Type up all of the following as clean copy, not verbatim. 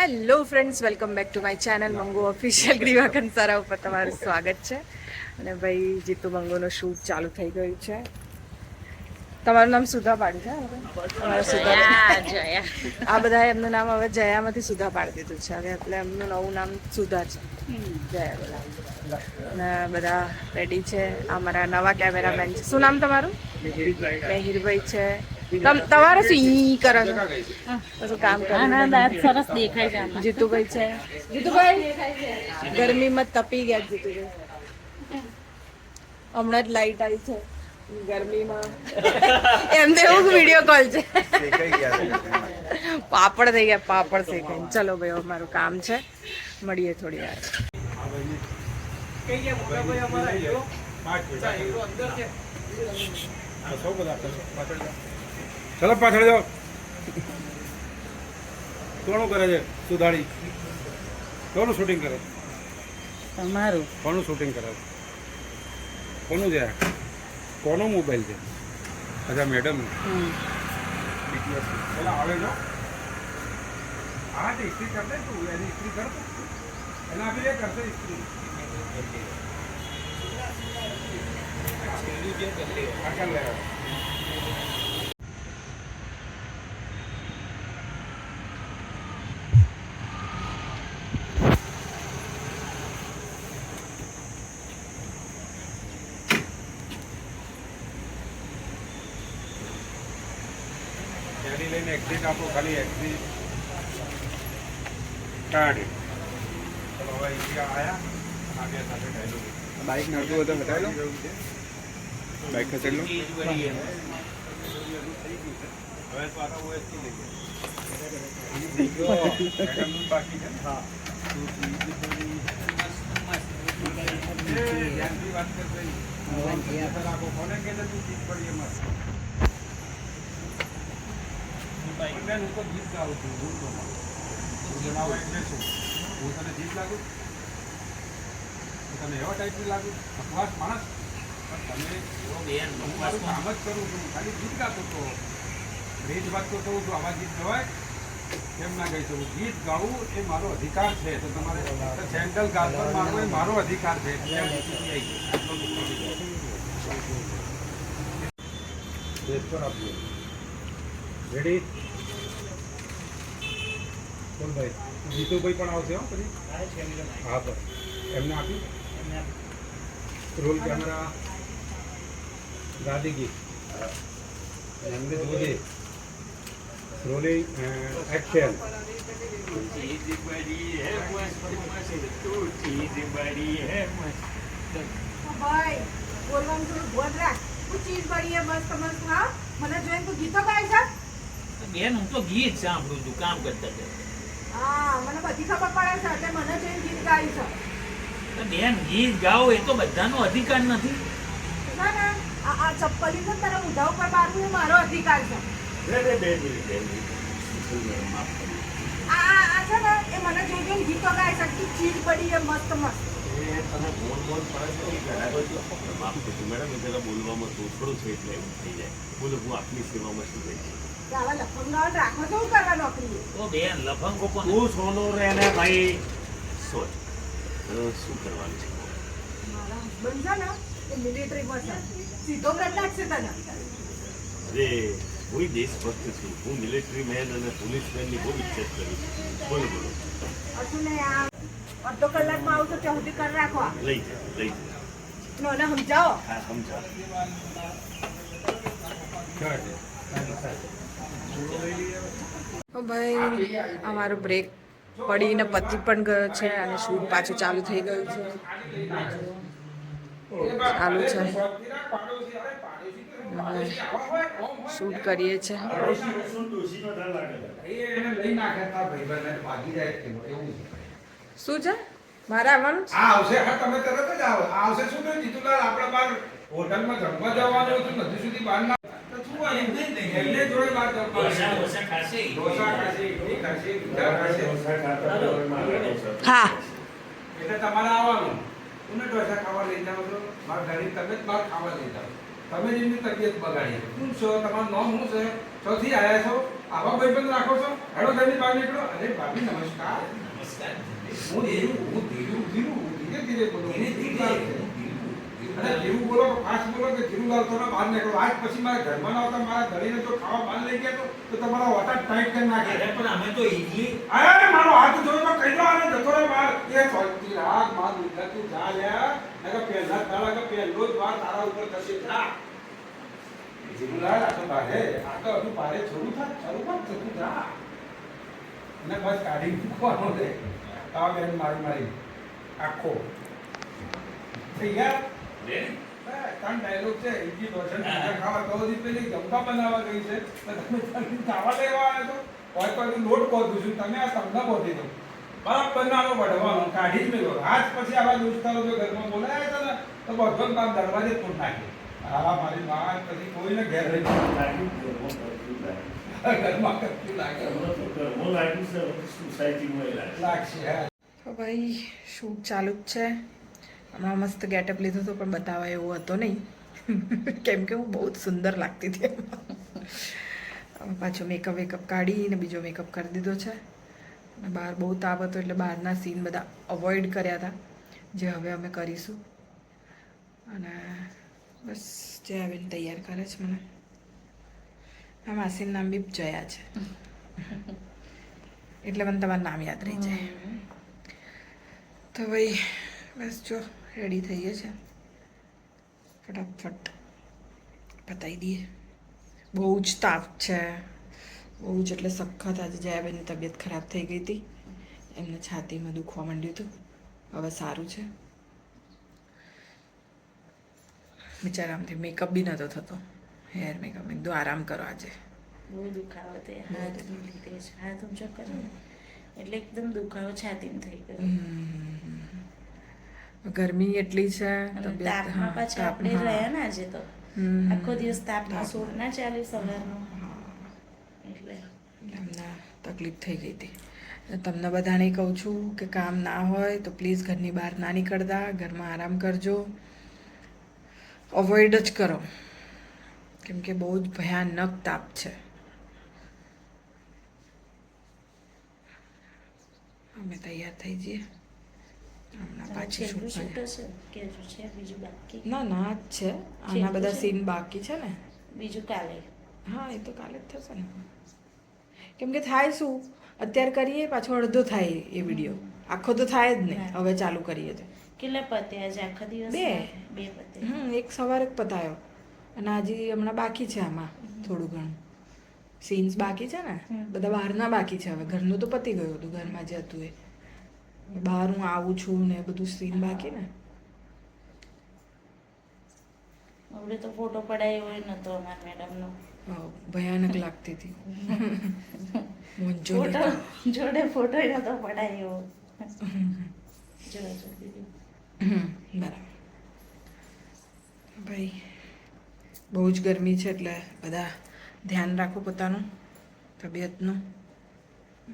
Hello friends, welcome back to my channel Mangu official Greeva Kansara ઉપર તમારું સ્વાગત છે. અને ભાઈ જીતુ મંગુનો શૂટ ચાલુ થઈ ગયું છે. તમારું નામ સુધા પાડી છે? તમારા સુધા આ બધા એમનું નામ હવે જયામાંથી સુધા પાડી દીધું છે હવે, એટલે એમનું નવું નામ સુધા છે. જયા બધા અને બધા રેડી છે. અમારા નવા કેમેરામેન છે. શું નામ તમારું? મેહિરભાઈ છે. તમારે શું ઈ કરે છે? બધું કામ કરે. સરસ દેખાય છે. જીતુભાઈ છે. જીતુભાઈ ગરમીમાં તપી ગયા. જીતુભાઈ હમણાં જ લાઈટ આવી છે ગરમીમાં. એમને એવું વિડીયો કોલ છે. પાપડ થઈ ગયા, પાપડ શેકાઈ. ચલો ભાઈ, અમારું કામ છે, મળીએ થોડી વાર. ચલો પાછળ જાઓ. કોનું કરે છે? સુધાડી કોનું શૂટિંગ કરે? તમારું કોનું શૂટિંગ કરે? કોનું છે? કોનો મોબાઈલ છે? અચ્છા, મેડમ. પેલા આવે જો. હા, તો ઇસ્ત્રી કરશે તું, એની ઇસ્ત્રી કરતો એના આપી દે, કરશે ઇસ્ત્રી. આગળ લે. ગાડી લઈને એક્ઝિટ આપો, ખાલી એક્ઝિટ કાઢી. ચલો હવે અહીંયા આવ્યા. આગળ સાથે ડાયલોગ. બાઇક નડતું હોય તો હટાવી લો. બાઇક ખસેડ લો. હવે તો આનો ઓએસટી લઈ ગયા. બાકી છે. હા, ધ્યાનથી વાત કરશે. કોને કે તું ચીજ પડી એમાં. હું તો ગીત ગાઉં છું. હું જણાવો એટલે શું? હું તને ગીત લાગુ? તને એવા ટાઈપની લાગુ? અપવાસ માણસ? તમે હું મારું કામ જ કરું છું, ખાલી ગીત ગાતો હતો. રેજ વાત તો કહું છું, આવા ગીત ગવાય કેમ ના ગાઈ શકું? ગીત ગાવું એ મારો અધિકાર છે. તો તમારે સેન્ટ્રલ ગાલ પર મારવો એ મારો અધિકાર છે. રેડી? કોણ ભાઈ? જીતુભાઈ પણ આવશે. હો પછી હા, બસ એમને આપી. રોલ કેમેરા ગાદી ગીત એમને જોઈએ. Rolling action. ભાઈ બોલવાનું થોડું બોલ રાખ. હું ચીજ બળી હે મસ્ત મસ્ત. હા, મને જોઈને તું ગીતો ગાય છે? બેન, હું તો ગીત સાંભળું છું કામ કરતા કરતા. હા, મને બધી ખબર પડે છે કે મને જોઈને ગીત ગાય છે. બેન, ગીત ગાઓ એ તો બધાનો અધિકાર નથી. ના ના, આ ચપ્પલી છે તારા મોઢા ઉપર મારવું એ મારો અધિકાર છે. આ છે ને એ મને જોઈને ગીતો ગાય છે. તું ચીજ બળી હે મસ્ત મસ્ત. બોલવામાં થોડું છે એટલે એવું થઈ જાય. બોલો, હું આપની સેવામાં શું થઈ જાય? આવા લફંગાઓ રાખો તો હું કરવા નોકરી? તો બેન, લફંગો પણ તું સોનો રે ને ભાઈ. સોરી, શું કરવાનું છે? મારા હસબન્ડ છે ને એ મિલિટરીમાં છે. સીધો કરી નાખશે તને. અરે, હું દેશભક્ત છું. હું મિલિટરી મેન અને પોલીસ મેનની બહુ ઇજ્જત કરું છું. બોલો બોલો. હજુ ને આ અડધો કલાકમાં આવું તો ત્યાં સુધી કરી રાખો. લઈ જાઓ, લઈ જાઓ. મને સમજાવો. હા, સમજાવો. ભાઈ અમારો બ્રેક પડીને પતિ પણ ગયો છે અને શૂટ પાછું ચાલુ થઈ ગયું છે. ચાલુ છે, શૂટ કરીએ છીએ. શું છે મારે આવવાનું? આવશે. હા, તમે તરત જ આવો. આવશે શું ને જીતુલાલ, આપણે બહાર હોટલમાં જમવા જવાનું હતું, હજુ સુધી બહાર ના. એમને જોડે વાત ઢોસા ખાશે. હા, એટલે તમારે આવવાનું. કોને ઢોસા ખાવા લઈ જાઓ છો? મારા ઘરની તબિયત બહાર ખાવા લઈ જાઓ. તમે જેમની તબિયત બગાડી. શું છો? તમારું નામ શું છે? ચોથી આવ્યા છો? આવા ભાઈબંધ રાખો છો? હેડો ઘરની બહાર નીકળો. અરે ભાભી નમસ્કાર. નમસ્કાર. હું ધીરે બોલું. ધીરે. અરે ધીરું બોલો કે ફાસ્ટ બોલો કે ધીરું લાવતો ને બહાર નીકળો. આજ પછી મારા ઘરમાં ના આવતા મારા ઘડીને જો ખાવા બહાર લઈ ગયા તો તમારા હોટા ટાઈટ કરી નાખે. અરે પણ અમે તો ઈડલી અરે મારો હાથ જોઈ તો કહી દો અને જતો રહે બહાર. એ ચોલતી રાખ માં દુખા તું જા લ્યા. નકર પહેલા તારા કે પહેલો જ વાર તારા ઉપર થશે. જા જીરુલાલ આ તો બારે આ તો હજુ બારે છોડું થાય ચાલુ કર તું જા. અને બસ કાઢી મૂકવાનો રે. આ બેન મારી આખો તૈયાર. ત્રણ ડાયલોગ છે. ઈજી દોશન ખાવા તો દી પેલી જમવા બનાવવા ગઈ છે તમે ખાવા લેવા આવ્યા છો. કોઈ કોઈ લોટ બોધું છું તમે આ તમને બોધી દો. બરાબર નાનો વઢવાનો કાઢી જ મેલો. આજ પછી આવા દોસ્તારો જો ઘરમાં બોલાયા છે ને તો બધો કામ દરવાજે તોડ નાખે. હા મારી માં પછી કોઈને ઘેર રહી ઘરમાં કરતું લાગે લાગશે. હા તો ભાઈ શૂટ ચાલુ જ છે. હમણાં મસ્ત ગેટઅપ લીધો હતો પણ બતાવાય એવો હતો નહીં કેમ કે હું બહુ જ સુંદર લાગતી હતી એમાં. પાછો મેકઅપ કાઢીને બીજો મેકઅપ કરી દીધો છે. અને બહાર બહુ તાપ હતો એટલે બહારના સીન બધા અવોઇડ કર્યા હતા જે હવે અમે કરીશું. અને બસ જે આવીને તૈયાર કરે છે મને. આ માસીનું નામ બી જયા છે એટલે મને તમારું નામ યાદ રહી જાય. તો ભાઈ બસ જો રેડી થઈએ છે. ફટાફટ પતાવી દઈએ. બહુ જ તાપ છે. બહુ જ એટલે સખત. આજે જયાબેનની તબિયત ખરાબ થઈ ગઈ હતી. એમને છાતીમાં દુખવા માંડ્યું હતું. હવે સારું છે. બિચારામાંથી મેકઅપ બી નહોતો થતો. હેર મેકઅપ એકદમ આરામ કરો આજે. બહુ દુખાવો તે હાથનું લીધે છે. હાથ ઊંચો કરે ને એટલે એકદમ દુખાવો છાતીમાં થઈ ગયો. ગરમી એટલી છે. અને તાપમાં પાછા આપણે રહ્યા ને આજે તો આખો દિવસ તાપમાં સોર ના ચાલે સવારનો એટલે એમને તકલીફ થઈ ગઈ હતી. તમને બધાને કહું છું કે કામ ના હોય તો પ્લીઝ ઘરની બહાર ના નીકળતા. ઘરમાં આરામ કરજો. અવોઇડ જ કરો કેમ કે બહુ જ ભયાનક તાપ છે. અમે તૈયાર થઈ જઈએ. હમણાં પાછી છેલ્લું શૂટ શૂટ હશે કે હજુ છે બીજું બાકી? ના જ છે. આના બધા સીન બાકી છે ને. બીજું કાલે? હા એ તો કાલે જ થશે ને. કેમ કે થાય શું અત્યારે કરીએ પાછો અડધો થાય એ વિડીયો. આખો તો થાય જ નહીં હવે ચાલુ કરીએ તો. કેટલા પતે આજે આખા દિવસ? બે પતે. એક સવારે જ પતાયો અને આજે હમણાં બાકી છે. આમાં થોડું ઘણું સીન્સ બાકી છે ને. બધા બહારના બાકી છે. હવે ઘરનું તો પતી ગયું હતું. ઘરમાં જે હતું એ બહાર હું આવું છું ને બધું સીન બાકી ને. હવે તો ફોટો પડાયો હોય નતો અમારા મેડમનો. ભયાનક લાગતી હતી. ફોટો જોડે ફોટો નતો પડાયો. જોજો દીદી. બરાબર ભાઈ બહુ જ ગરમી છે એટલે બધા ધ્યાન રાખો પોતાનું તબિયતનું.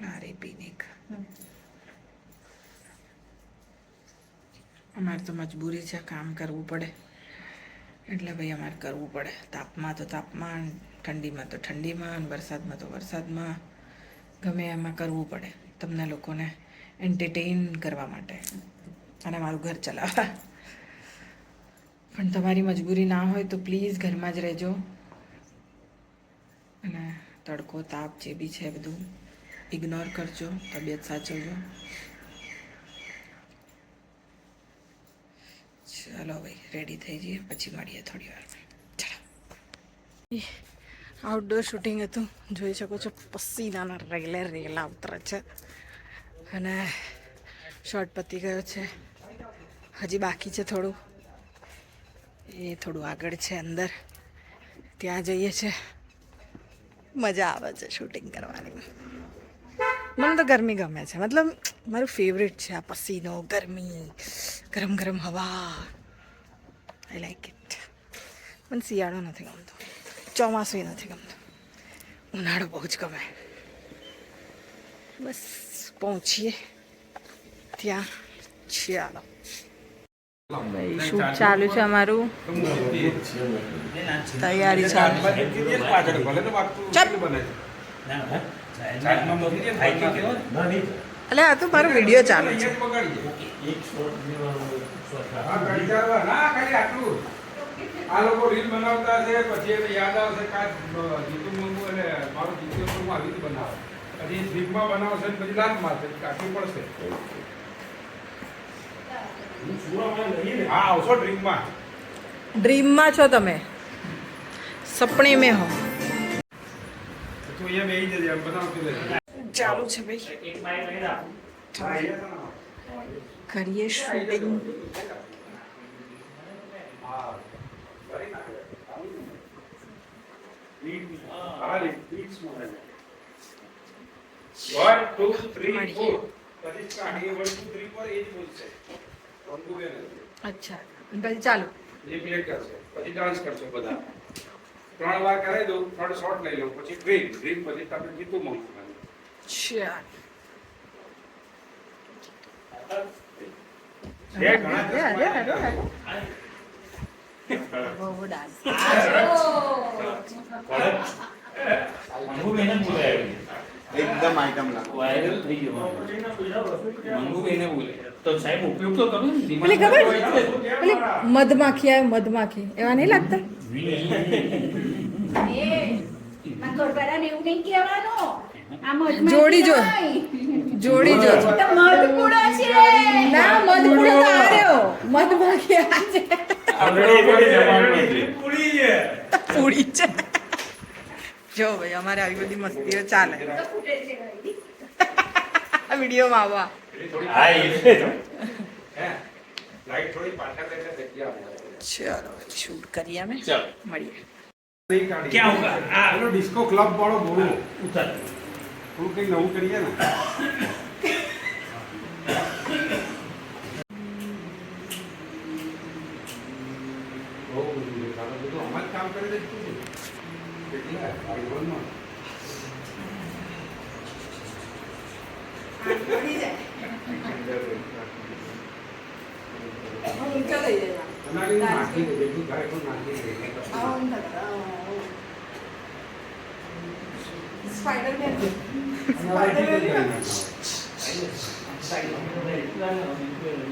નારે પીનીક અમારે તો મજબૂરી છે. કામ કરવું પડે એટલે ભાઈ અમારે કરવું પડે. તાપમાં તો તાપમાં, ઠંડીમાં તો ઠંડીમાં, વરસાદમાં તો વરસાદમાં. ગમે એમાં કરવું પડે તમને લોકોને એન્ટરટેઇન કરવા માટે અને મારું ઘર ચલાવવા. પણ તમારી મજબૂરી ના હોય તો પ્લીઝ ઘરમાં જ રહેજો. અને તડકો તાપ જે બી છે બધું ઇગ્નોર કરજો. તબિયત સાચવજો. ચાલો ભાઈ રેડી થઈ જઈએ પછી મળીએ થોડી વાર. ચાલો આઉટડોર શૂટિંગ હતું. જોઈ શકો છો પસીનાના રેલા ઉતરે છે અને શોર્ટ પતી ગયો છે. હજી બાકી છે થોડું. એ થોડું આગળ છે અંદર. ત્યાં જઈએ છે. મજા આવે છે શૂટિંગ કરવાની. મને તો ગરમી ગમે છે. મતલબ મારું ફેવરેટ છે આ પસીનો, ગરમી, ગરમ ગરમ હવા. I like it. મને શિયાળો નથી ગમતો, ચોમાસું નથી ગમતું, ઉનાળો બહુ જ ગમે. બસ પહોંચીએ ત્યાં. ચાલો ભાઈ શૂટ ચાલુ છે અમારું. તૈયારી ચાલુ. પાછળ ભલે તો વાત તો ચાલ. બને ના, હે? ચાટમાં મૂકી દે, ખાઈ તો કેવો? ના નહીં એટલે આ તો મારો વિડીયો ચાલુ છે. એક બગાડી દે. એક શોટ લેવાનો હા, કંટાળવા. ના, ખાલી આટલું. આ લોકો રીલ બનાવતા હશે, પછી એને યાદ આવશે કે આ જીતુ મંગુ અને મારું જીતુ મંગુ આવી રીતે બનાવે. પછી સ્લીપમાં બનાવશે ને પછી લાત મારશે, કાઢવી પડશે. હું સુવામાં લઈએ ને હા, આવશો ડ્રીમમાં. ડ્રીમમાં છો તમે, સપને મેં હો. તું અહીંયા બેસી જજે, એમ બનાવતી રહેજે. ચાલુ છે ભાઈ, એક બાઈક લઈ રાખો. કરીએ શૂટિંગ. હા, કરી નાખે. હા, પ્લીઝ મોરે 1 2 3 4 પછી કાઢીએ 1 2 3 4 એ જ બોલશે. મંગુબેન અચ્છા, પછી ચાલુ. એ પ્લે કરશે, પછી ડાન્સ કરશે બધા. 3 વાર કરાવી દઉં, 3 શોટ લઈ લઉં, પછી ડ્રીમ પછી તમે જીતુ મંગુ. ચાલ. છે ઘણા અરે, અરે, અરે. બહુ ડાન્સ. મંગુબેને બોલાવ્યું. એકદમ આઈટમ લાગો. વાયરલ થઈ ગયો. મંગુબેને બોલે. તો સાહેબ ઉપયોગ તો કરો ને. પેલી ખબર પેલી મધમાખી આવે, મધમાખી એવા નહીં લાગતા? જોડી જો, જોડી જો. ના, મધપુડો તો આ રહ્યો, મધમાખી આ છે. પૂરી છે. જો ભાઈ, અમારે આવી બધી મસ્તીઓ ચાલે. આ વિડીયોમાં આવવા. હા, એટલે જ. લાઈટ થોડી પાછા લેશે જગ્યા ચલો શૂટ કરીએ અમે, ચાલો. મળીએ. ક્યાં હોગા? આ પેલો ડિસ્કો ક્લબ વાળો બોલું ઉતાર. થોડું કંઈક નવું કરીએ ને. બહુ બધું છે. તારે બધું આમાં જ કામ કરી દે તું. એટલે આઈફોનમાં. તમારી નાખી દે, જેટલું થાય એટલું નાખી દે.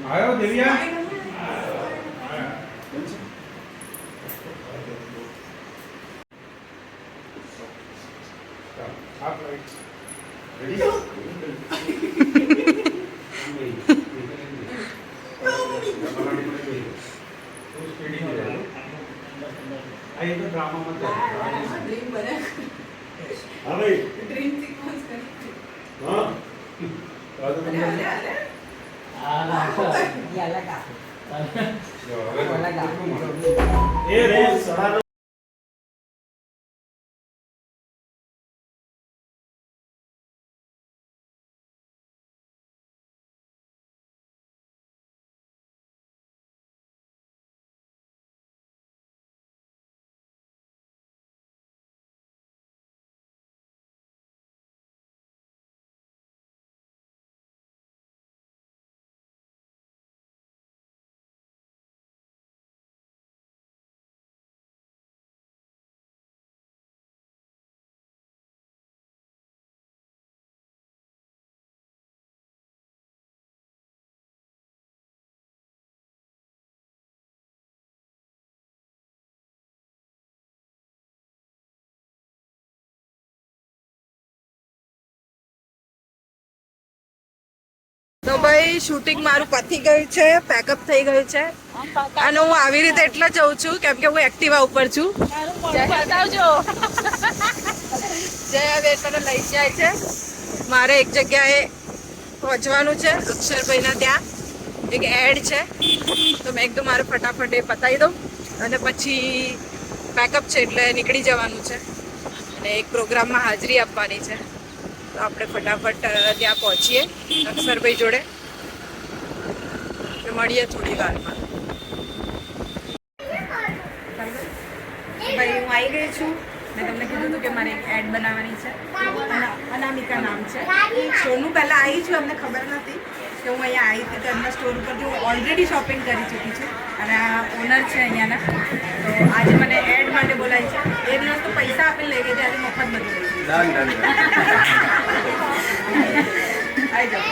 આવ્યો દેવિયા? સાફ રાઈટ. રેડી? આ એ તો ડ્રામામાં હા ભાઈ હા એ રોજ સવારે તો ભાઈ શૂટિંગ મારું પતી ગયું છે, પેકઅપ થઈ ગયું છે. અને હું આવી રીતે એટલે જઉં છું કેમ કે હું એક્ટિવા ઉપર છું. જય બતાવજો. જય હવે તને લઈ જાય છે. મારે એક જગ્યાએ પહોંચવાનું છે, અક્ષરભાઈના ત્યાં એક એડ છે, તો મેં એકદમ મારે ફટાફટ એ પતાવી દઉં અને પછી પેકઅપ છે એટલે નીકળી જવાનું છે અને એક પ્રોગ્રામમાં હાજરી આપવાની છે. તો આપણે ફટાફટ ત્યાં પહોંચીએ અક્ષરભાઈ જોડે, મળીએ થોડી વારમાં. ભાઈ હું આવી ગઈ છું. મેં તમને કીધું હતું કે મારે એક એડ બનાવવાની છે. અનામિકા નામ છે. શોનું પહેલાં આવી છું, અમને ખબર નથી કે હું અહીંયા આવી હતી તો એમના સ્ટોર ઉપરથી હું ઓલરેડી શોપિંગ કરી ચૂકી છું અને આ ઓનર છે અહીંયાના. તો આજે મને એડ માટે બોલાવી છે. એ દિવસ તો પૈસા આપીને લઈ ગઈ હતી, આજે મફત બધું લઈ ગઈ. આવી જાઓ.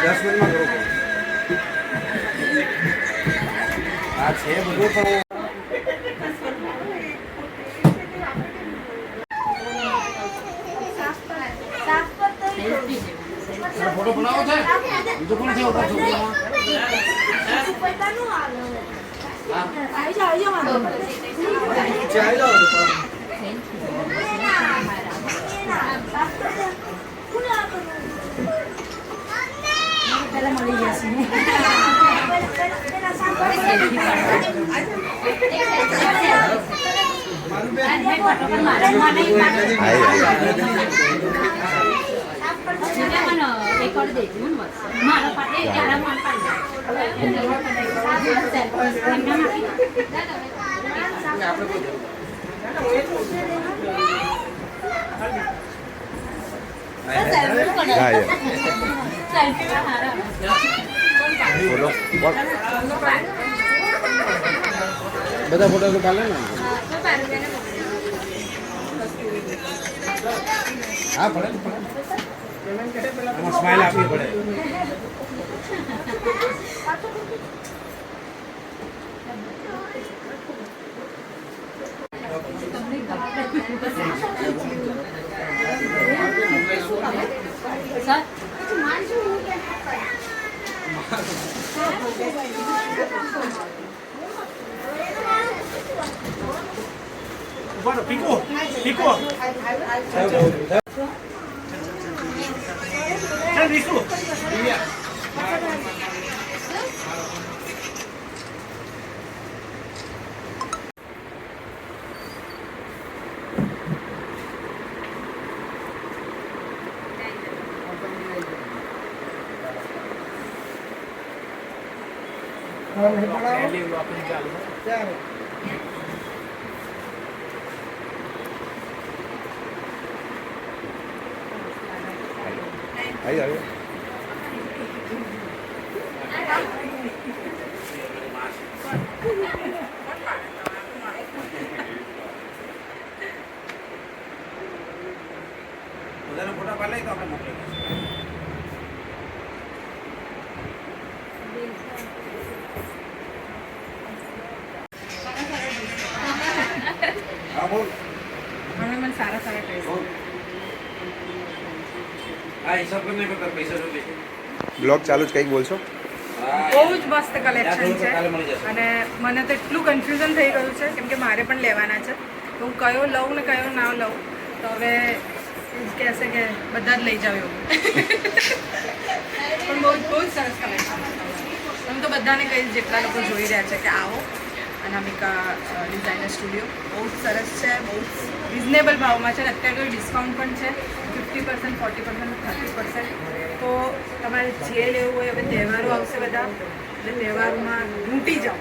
10 મિનિટમાં કરો. આ છે બધું પણ ફોટો બનાવો છે બીજો કોણ છે ઉપર બધા ફોટો તો ચાલે ને. હા પડે સ્માઈલ આપવી પડે. પીકો પીકો ચાલ રીસુ બધાના ફોટા પાડી લઈ તો આપણે મોકલી દઈશું. હા બોલ. અમે મને સારા સારા કહીશું. હા હિસાબ કરીને કરતા પૈસા જો લે. બ્લોગ ચાલુ જ કંઈક બોલશો? બહુ જ મસ્ત કલેક્શન છે અને મને તો એટલું કન્ફ્યુઝન થઈ ગયું છે કેમ કે મારે પણ લેવાના છે તો હું કયો લઉં ને કયો ના લઉં. તો હવે એ જ કહેશે કે બધા જ લઈ જાવ એવું. પણ બહુ જ સરસ કલેક્શન. હું તો બધાને કહીશ જેટલા લોકો જોઈ રહ્યા છે કે આવો અનામિકા ડિઝાઇનર સ્ટુડિયો. બહુ જ સરસ છે, બહુ જ રિઝનેબલ ભાવમાં છે અને અત્યારે તો ડિસ્કાઉન્ટ પણ છે 50%, 40%, 30%. તો તમારે જે લેવું હોય હવે તહેવારો આવશે બધા એટલે તહેવારોમાં લૂંટી જાઓ.